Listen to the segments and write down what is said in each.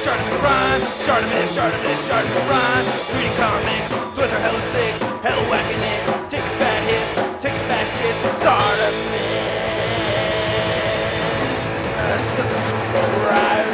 Shartimus Prime, Shartimus Prime. Reading comics, toys are hella sick, hella whacking it. Taking bad hits, taking bad shit. Shartimus, subscribe.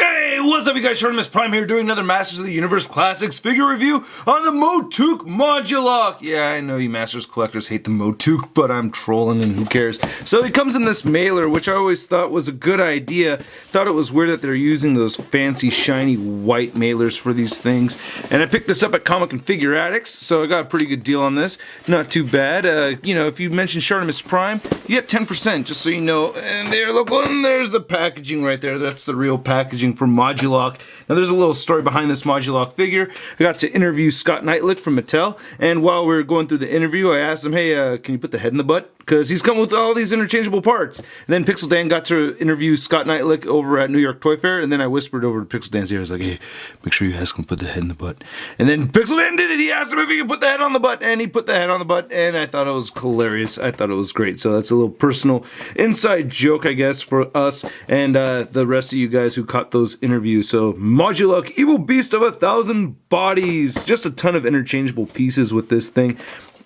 Hey, what's up, you guys? Shartimus Prime here, doing another Masters of the Universe Classics figure review on the MOTUC Modulok. Yeah, I know you Masters collectors hate the MOTUC, but I'm trolling and who cares. So it comes in this mailer, which I always thought was a good idea. Thought it was weird that they're using those fancy, shiny white mailers for these things. And I picked this up at Comic and Figure Addicts, so I got a pretty good deal on this. Not too bad. You know, if you mention Shartimus Prime, you get 10%, just so you know. And there, look, and there's the packaging right there. That's the real packaging for Modulok. Now, there's a little story behind this Modulok figure. I got to interview Scott Knightlick from Mattel, and while we were going through the interview, I asked him, hey, can you put the head in the butt? Because he's come with all these interchangeable parts. And then Pixel Dan got to interview Scott Knightlick over at New York Toy Fair, and then I whispered over to Pixel Dan's ear. I was like, hey, make sure you ask him to put the head in the butt. And then Pixel Dan did it. He asked him if he could put the head on the butt, and he put the head on the butt, and I thought it was hilarious. I thought it was great. So that's a little personal inside joke, I guess, for us and the rest of you guys who caught those interviews. So Modulok, Evil Beast of 1,000 Bodies. Just a ton of interchangeable pieces with this thing.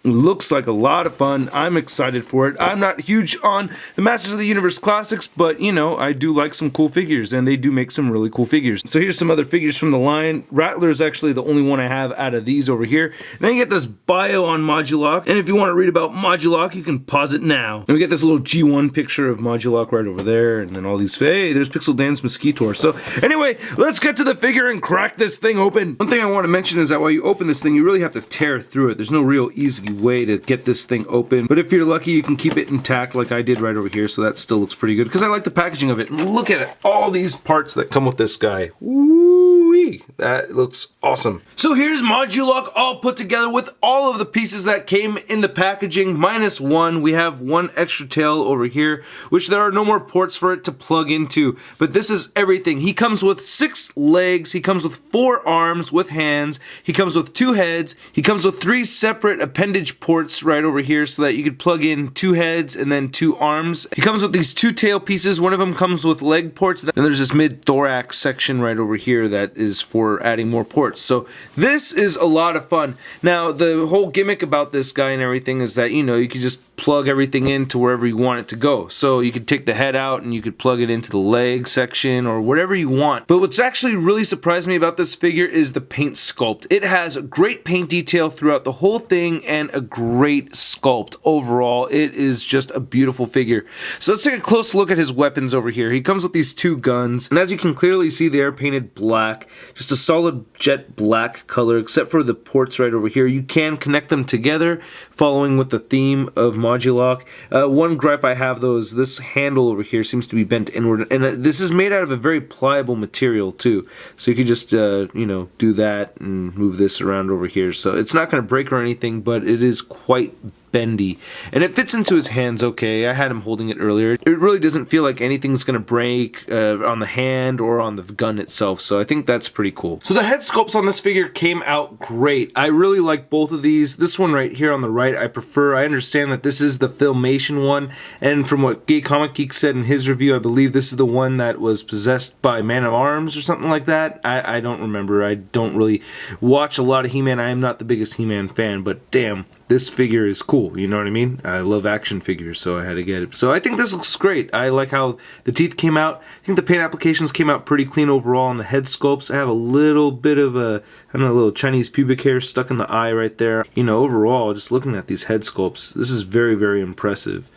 Looks like a lot of fun. I'm excited for it. I'm not huge on the Masters of the Universe Classics, but you know, I do like some cool figures, and they do make some really cool figures. So here's some other figures from the line. Rattler is actually the only one I have out of these over here. And then you get this bio on Modulok, and if you want to read about Modulok, you can pause it now. And we get this little G1 picture of Modulok right over there, and then all these, hey, there's Pixel Dan's Mosquitor. So anyway, let's get to the figure and crack this thing open. One thing I want to mention is that while you open this thing, you really have to tear through it. There's no real easy way to get this thing open, but if you're lucky, you can keep it intact like I did right over here, so that still looks pretty good because I like the packaging of it. Look at it, all these parts that come with this guy. Woo-wee. That looks awesome. So here's Modulok all put together with all of the pieces that came in the packaging minus one. We have one extra tail over here, which there are no more ports for it to plug into, but this is everything. He comes with 6 legs, he comes with 4 arms with hands, he comes with 2 heads, he comes with 3 separate appendage ports right over here so that you could plug in 2 heads and then 2 arms. He comes with these 2 tail pieces. One of them comes with leg ports, and there's this mid-thorax section right over here that is for adding more ports. So this is a lot of fun. Now, the whole gimmick about this guy and everything is that, you know, you can just plug everything into wherever you want it to go. So you could take the head out and you could plug it into the leg section or whatever you want. But what's actually really surprised me about this figure is the paint sculpt. It has great paint detail throughout the whole thing and a great sculpt overall. It is just a beautiful figure. So let's take a close look at his weapons over here. He comes with these 2 guns, and as you can clearly see, they are painted black. Just a solid jet black color, except for the ports right over here. You can connect them together, following with the theme of Modulok. One gripe I have, though, is this handle over here seems to be bent inward, and this is made out of a very pliable material, too. So you could just, you know, do that and move this around over here. So it's not going to break or anything, but it is quite bendy, and it fits into his hands okay. I had him holding it earlier. It really doesn't feel like anything's gonna break on the hand or on the gun itself, so I think that's pretty cool. So the head sculpts on this figure came out great. I really like both of these. This one right here on the right I prefer. I understand that this is the Filmation one, and from what Gay Comic Geek said in his review, I believe this is the one that was possessed by Man of Arms or something like that. I don't remember. I don't really watch a lot of He-Man. I am not the biggest He-Man fan, but damn, this figure is cool, you know what I mean? I love action figures, so I had to get it. So I think this looks great. I like how the teeth came out. I think the paint applications came out pretty clean overall on the head sculpts. I have a little bit of a, I don't know, a little Chinese pubic hair stuck in the eye right there. You know, overall, just looking at these head sculpts, this is very, very impressive.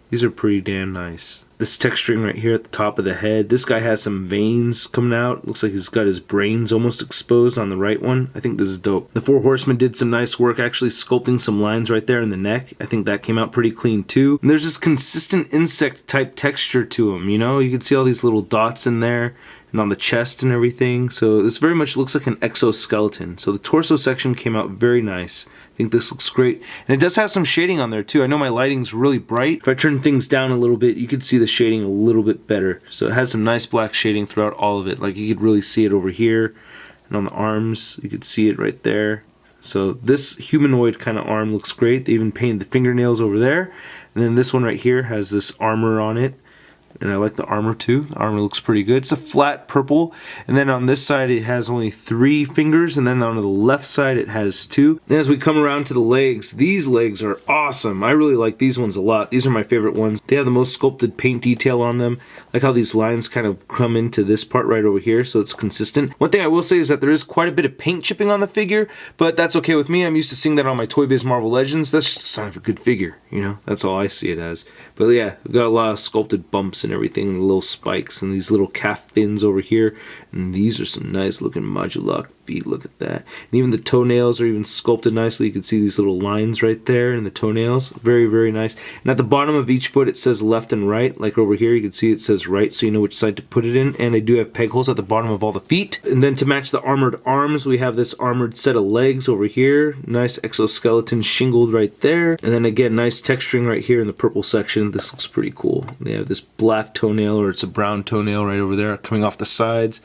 These are pretty damn nice. This texturing right here at the top of the head. This guy has some veins coming out. Looks like he's got his brains almost exposed on the right one. I think this is dope. The 4 Horsemen did some nice work actually sculpting some lines right there in the neck. I think that came out pretty clean too. And there's this consistent insect type texture to him, you know? You can see all these little dots in there and on the chest and everything. So this very much looks like an exoskeleton. So the torso section came out very nice. I think this looks great. And it does have some shading on there too. I know my lighting's really bright. If I turn things down a little bit, you could see the shading a little bit better. So it has some nice black shading throughout all of it. Like you could really see it over here. And on the arms, you could see it right there. So this humanoid kind of arm looks great. They even painted the fingernails over there. And then this one right here has this armor on it. And I like the armor too. The armor looks pretty good. It's a flat purple. And then on this side it has only 3 fingers. And then on the left side it has 2. And as we come around to the legs, these legs are awesome. I really like these ones a lot. These are my favorite ones. They have the most sculpted paint detail on them. I like how these lines kind of come into this part right over here, so it's consistent. One thing I will say is that there is quite a bit of paint chipping on the figure, but that's okay with me. I'm used to seeing that on my Toy Biz Marvel Legends. That's just a sign of a good figure, you know? That's all I see it as. But yeah, we've got a lot of sculpted bumps and everything, little spikes and these little calf fins over here. And these are some nice looking Modulok feet. Look at that. And even the toenails are even sculpted nicely. You can see these little lines right there in the toenails. Very, very nice. And at the bottom of each foot it says left and right. Like over here you can see it says right, so you know which side to put it in. And they do have peg holes at the bottom of all the feet. And then to match the armored arms, we have this armored set of legs over here. Nice exoskeleton shingled right there. And then again, nice texturing right here in the purple section. This looks pretty cool. They have this black toenail, or it's a brown toenail right over there coming off the sides.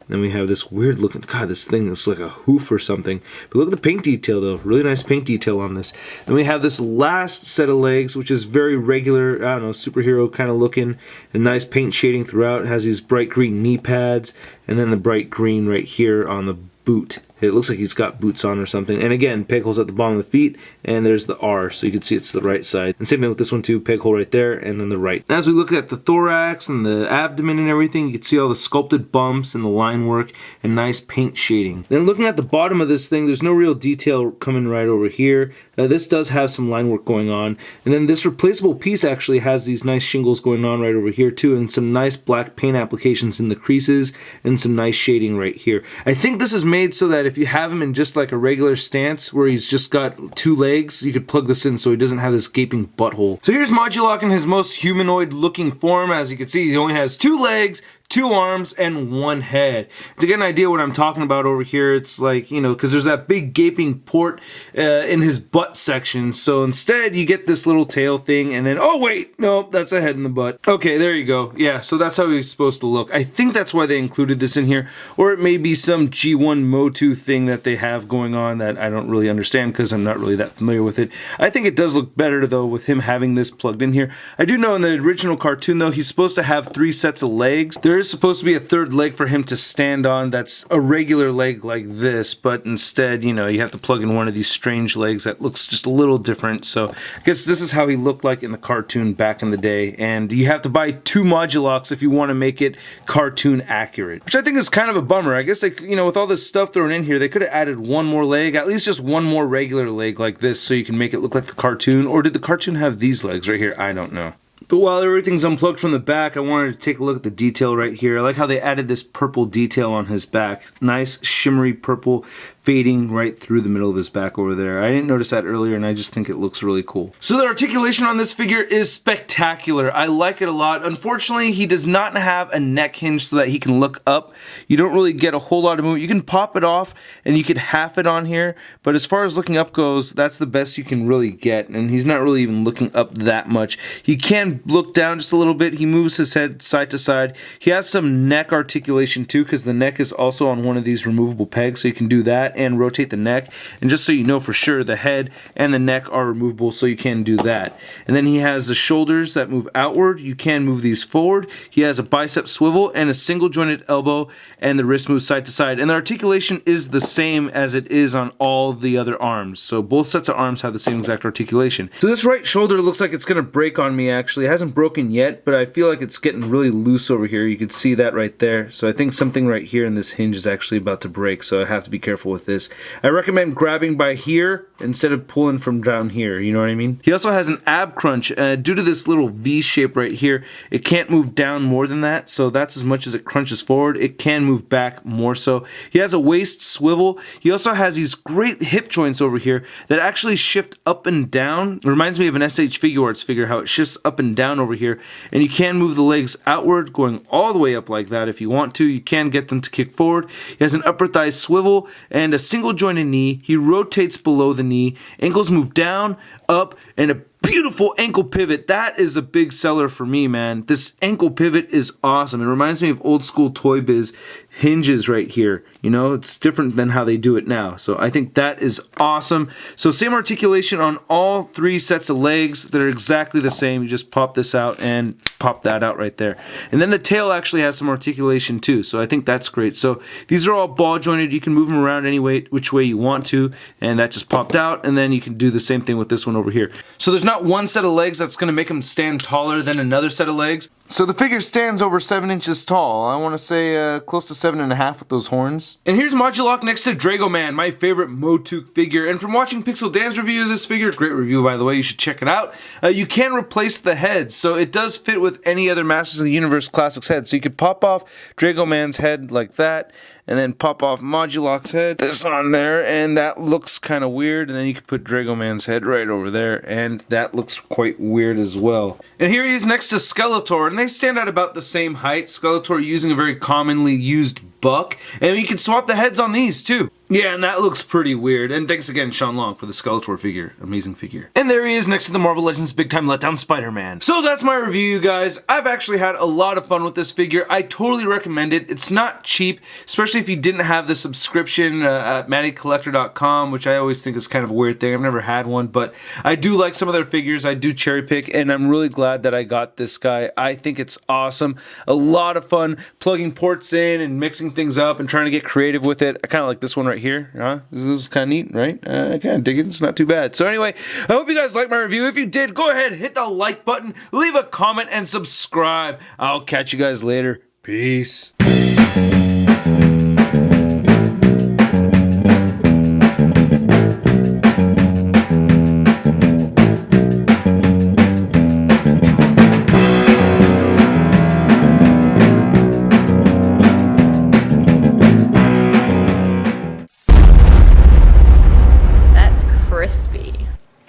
Then we have this weird looking, God, this thing looks like a hoof or something. But look at the paint detail though, really nice paint detail on this. Then we have this last set of legs, which is very regular, I don't know, superhero kind of looking. And nice paint shading throughout. It has these bright green knee pads, and then the bright green right here on the boot. It looks like he's got boots on or something. And again, peg holes at the bottom of the feet, and there's the R, so you can see it's the right side. And same thing with this one too, peg hole right there, and then the right. As we look at the thorax and the abdomen and everything, you can see all the sculpted bumps and the line work and nice paint shading. Then looking at the bottom of this thing, there's no real detail coming right over here. This does have some line work going on. And then this replaceable piece actually has these nice shingles going on right over here too, and some nice black paint applications in the creases, and some nice shading right here. I think this is made so that if you have him in just like a regular stance where he's just got 2 legs, you could plug this in so he doesn't have this gaping butthole. So here's Modulok in his most humanoid looking form. As you can see, he only has 2 legs, 2 arms, and 1 head. To get an idea what I'm talking about over here, it's like, you know, because there's that big gaping port in his butt section. So instead, you get this little tail thing, and then, oh wait, no, that's a head in the butt. Okay, there you go. Yeah, so that's how he's supposed to look. I think that's why they included this in here, or it may be some G1 MOTUC thing that they have going on that I don't really understand because I'm not really that familiar with it. I think it does look better though with him having this plugged in here. I do know in the original cartoon though, he's supposed to have 3 sets of legs. There is supposed to be a 3rd leg for him to stand on that's a regular leg like this, but instead, you know, you have to plug in one of these strange legs that looks just a little different. So I guess this is how he looked like in the cartoon back in the day, and you have to buy 2 Moduloks if you want to make it cartoon accurate, which I think is kind of a bummer. I guess, like, you know, with all this stuff thrown in here, they could have added 1 more leg, at least just 1 more regular leg like this, so you can make it look like the cartoon. Or did the cartoon have these legs right here? I don't know. But while everything's unplugged from the back, I wanted to take a look at the detail right here. I like how they added this purple detail on his back. Nice shimmery purple fading right through the middle of his back over there. I didn't notice that earlier, and I just think it looks really cool. So the articulation on this figure is spectacular. I like it a lot. Unfortunately, he does not have a neck hinge so that he can look up. You don't really get a whole lot of movement. You can pop it off, and you could half it on here, but as far as looking up goes, that's the best you can really get, and he's not really even looking up that much. He can look down just a little bit. He moves his head side to side. He has some neck articulation too, because the neck is also on one of these removable pegs, so you can do that and rotate the neck. And just so you know for sure, the head and the neck are removable, so you can do that. And then he has the shoulders that move outward. You can move these forward. He has a bicep swivel and a single jointed elbow, and the wrist moves side to side. And the articulation is the same as it is on all the other arms. So both sets of arms have the same exact articulation. So this right shoulder looks like it's going to break on me actually. It hasn't broken yet, but I feel like it's getting really loose over here. You can see that right there. So I think something right here in this hinge is actually about to break, so I have to be careful with this. I recommend grabbing by here instead of pulling from down here, you know what I mean? He also has an ab crunch. Due to this little V shape right here, it can't move down more than that, so that's as much as it crunches forward. It can move back more so. He has a waist swivel. He also has these great hip joints over here that actually shift up and down. It reminds me of an SH Figure Arts figure, how it shifts up and down over here, and you can move the legs outward, going all the way up like that if you want to. You can get them to kick forward. He has an upper thigh swivel and a single jointed knee. He rotates below the knee. Ankles move down, up, and a beautiful ankle pivot. That is a big seller for me, man. This ankle pivot is awesome. It reminds me of old school Toy Biz hinges right here. You know, it's different than how they do it now. So I think that is awesome. So same articulation on all 3 sets of legs. They're exactly the same. You just pop this out and pop that out right there. And then the tail actually has some articulation too. So I think that's great. So these are all ball jointed. You can move them around any way, which way you want to. And that just popped out. And then you can do the same thing with this one over here. So there's not one set of legs that's going to make them stand taller than another set of legs. So the figure stands over 7 inches tall. I want to say close to 7.5 with those horns. And here's Modulok next to Dragoman, my favorite MOTUC figure. And from watching Pixel Dan's review of this figure, great review by the way, you should check it out. You can replace the head, so it does fit with any other Masters of the Universe Classics head. So you could pop off Dragoman's head like that, and then pop off Modulok's head, this on there, and that looks kind of weird. And then you could put Dragoman's head right over there, and that looks quite weird as well. And here he is next to Skeletor, and they stand at about the same height. Skeletor using a very commonly used buck, and you can swap the heads on these too. Yeah, and that looks pretty weird. And thanks again, Sean Long, for the Skeletor figure. Amazing figure. And there he is next to the Marvel Legends Big Time Letdown Spider-Man. So that's my review, you guys. I've actually had a lot of fun with this figure. I totally recommend it. It's not cheap, especially if you didn't have the subscription at MattyCollector.com, which I always think is kind of a weird thing. I've never had one, but I do like some of their figures. I do cherry pick, and I'm really glad that I got this guy. I think it's awesome. A lot of fun plugging ports in and mixing things up and trying to get creative with it. I kind of like this one right here. This is kind of neat, right? I kind of dig it. It's not too bad. So anyway, I hope you guys liked my review. If you did, go ahead, hit the like button, leave a comment, and subscribe. I'll catch you guys later. Peace.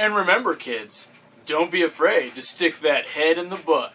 And remember, kids, don't be afraid to stick that head in the butt.